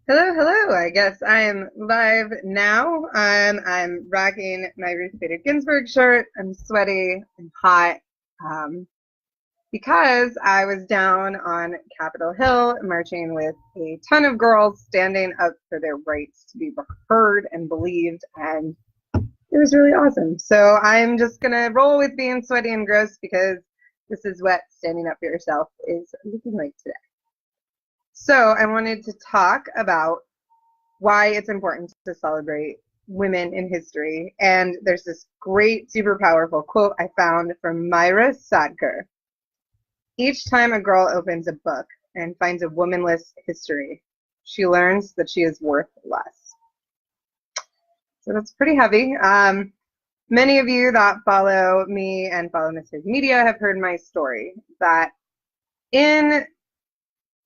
Hello, hello. I guess I am live now. I'm rocking my Ruth Bader Ginsburg shirt. I'm sweaty and hot um, because I was down on Capitol Hill marching with a ton of girls standing up for their rights to be heard and believed, and it was really awesome. So I'm just going to roll with being sweaty and gross because this is what standing up for yourself is looking like today. So I wanted to talk about why it's important to celebrate women in history. And there's this great, super powerful quote I found from Myra Sadker. Each time a girl opens a book and finds a womanless history, she learns that she is worth less. So that's pretty heavy. Many of you that follow me and follow Mrs. Media have heard my story that in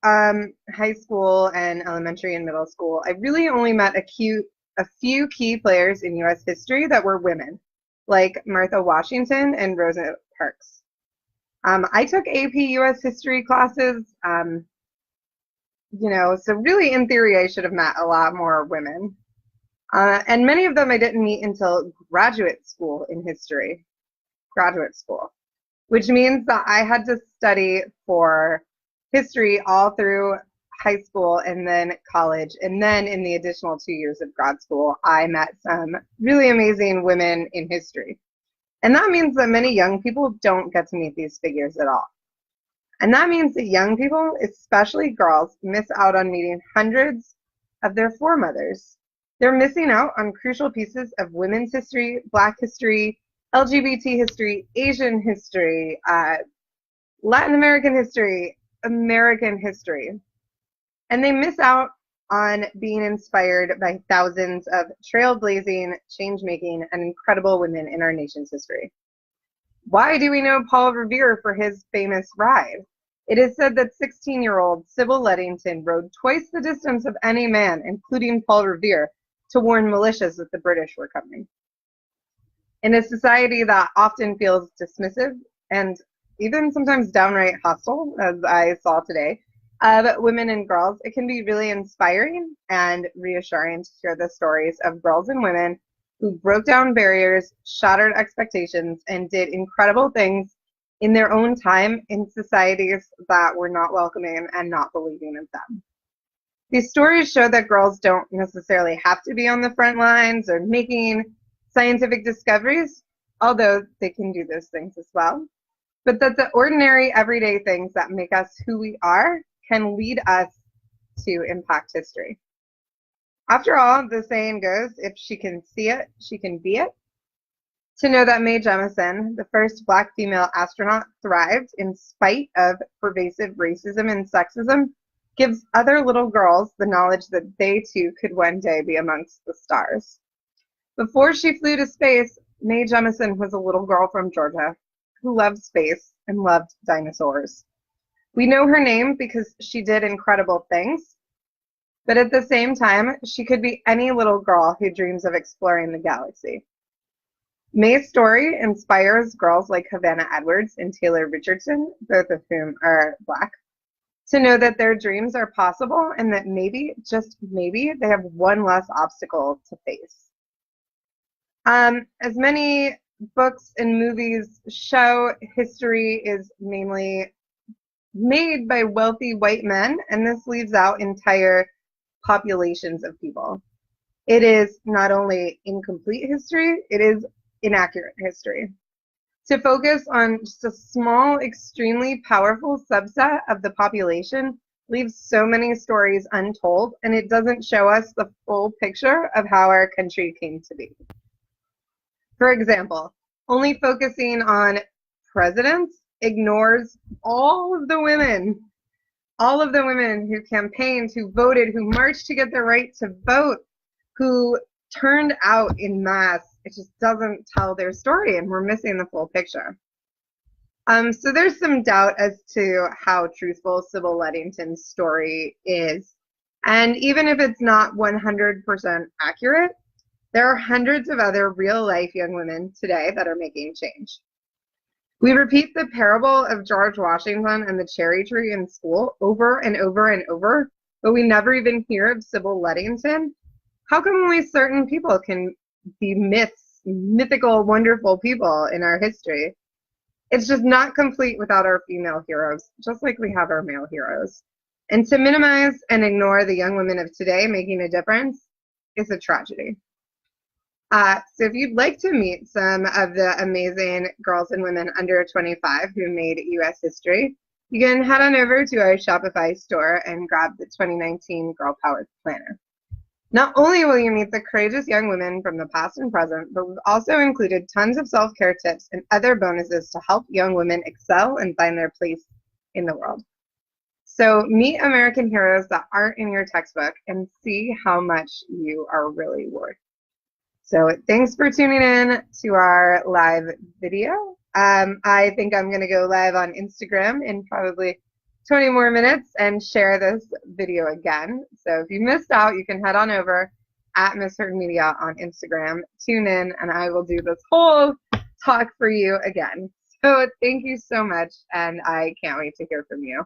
high school and elementary and middle school, I really only met a few key players in U.S. history that were women, like Martha Washington and Rosa Parks. I took AP U.S. history classes, so really in theory I should have met a lot more women. And many of them I didn't meet until graduate school in history, which means that I had to study for history all through high school and then college, and then in the additional 2 years of grad school, I met some really amazing women in history. And that means that many young people don't get to meet these figures at all. And that means that young people, especially girls, miss out on meeting hundreds of their foremothers. They're missing out on crucial pieces of women's history, Black history, LGBT history, Asian history, Latin American history, American history. And they miss out on being inspired by thousands of trailblazing, change-making, and incredible women in our nation's history. Why do we know Paul Revere for his famous ride? It is said that 16-year-old Sybil Ludington rode twice the distance of any man, including Paul Revere, to warn militias that the British were coming. In a society that often feels dismissive and even sometimes downright hostile, as I saw today, of women and girls, it can be really inspiring and reassuring to hear the stories of girls and women who broke down barriers, shattered expectations, and did incredible things in their own time in societies that were not welcoming and not believing of them. These stories show that girls don't necessarily have to be on the front lines or making scientific discoveries, although they can do those things as well, but that the ordinary, everyday things that make us who we are can lead us to impact history. After all, the saying goes, if she can see it, she can be it. To know that Mae Jemison, the first Black female astronaut, thrived in spite of pervasive racism and sexism gives other little girls the knowledge that they too could one day be amongst the stars. Before she flew to space, Mae Jemison was a little girl from Georgia who loved space and loved dinosaurs. We know her name because she did incredible things, but at the same time, she could be any little girl who dreams of exploring the galaxy. Mae's story inspires girls like Havana Edwards and Taylor Richardson, both of whom are Black, to know that their dreams are possible and that maybe, just maybe, they have one less obstacle to face. As many books and movies show, history is mainly made by wealthy white men, and this leaves out entire populations of people. It is not only incomplete history, it is inaccurate history. To focus on just a small, extremely powerful subset of the population leaves so many stories untold, and it doesn't show us the full picture of how our country came to be. For example, only focusing on presidents ignores all of the women who campaigned, who voted, who marched to get their right to vote, who turned out in mass. It just doesn't tell their story, and we're missing the full picture. So there's some doubt as to how truthful Sybil Ludington's story is. And even if it's not 100% accurate, there are hundreds of other real-life young women today that are making change. We repeat the parable of George Washington and the cherry tree in school over and over and over, but we never even hear of Sybil Ludington? How come only certain people can be mythical, wonderful people in our history? It's just not complete without our female heroes, just like we have our male heroes. And to minimize and ignore the young women of today making a difference is a tragedy. So if you'd like to meet some of the amazing girls and women under 25 who made U.S. history, you can head on over to our Shopify store and grab the 2019 Girl Power Planner. Not only will you meet the courageous young women from the past and present, but we've also included tons of self-care tips and other bonuses to help young women excel and find their place in the world. So meet American heroes that aren't in your textbook and see how much you are really worth. So thanks for tuning in to our live video. I think I'm going to go live on Instagram in probably 20 more minutes and share this video again. So if you missed out, you can head on over at Miss Heard Media on Instagram. Tune in and I will do this whole talk for you again. So thank you so much and I can't wait to hear from you.